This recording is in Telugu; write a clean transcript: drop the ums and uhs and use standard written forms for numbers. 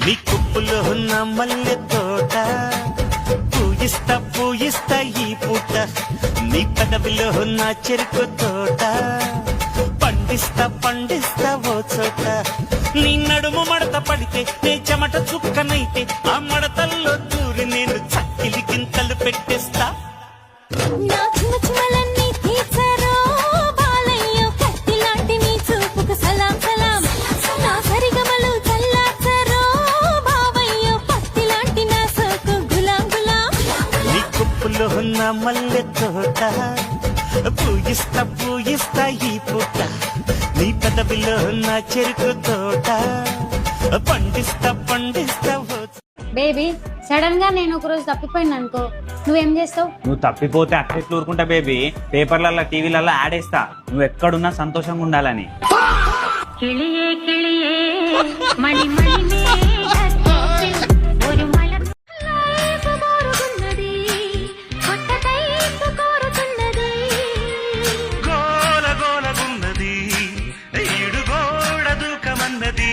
నీ కుప్పులో ఉన్న మల్లె తోట పూయిస్తా పూయిస్తా ఈ పూట నీ పెదవిలో ఉన్న చెరుకు తోట పండిస్తా పండిస్తా ఓ చోట నీ నడుము మడత పడితే నే చెమట చుక్కనైతే ఆ మడతల్లో దూరి నేను చక్కిలి గింతలు పెట్టేస్తా. నా చిన్న చిన్నలన్నీ తీర్చారో బాలయ్యో కత్తి లాంటి నీ చూపుకు సలాం సలాం. నా సరిగమలు చల్లార్చారో బావయ్యో పత్తి లాంటి నా సోకు గులాం గులాం. నీ కుప్పులో ఉన్న మల్లె తోట పూయిస్తా పూయిస్తా ఈ పూట నీ పెదవిలో ఉన్న చెరుకు తోట పండిస్తా పండిస్తా ఓ బేబీ సడన్ గా నేను ఒక రోజు తప్పిపోయినా అనుకో నువ్వేం చేస్తావు? నువ్వు తప్పిపోతే అట్లెట్లు ఊరుకుంటా బేబీ, పేపర్లలో టీవీలలో యాడ్ వేస్తా నువ్వు ఎక్కడున్నా సంతోషంగా ఉండాలని. കിളിയേ കിളിയേ മണി മണി മേഘത്തിൽ ഒരു മല ലൈഫ് కోరుకున్నది కొట్టకైపు కోరుకున్నది గోల గోలగున్నది ఈడు గోడ దూకమన్నది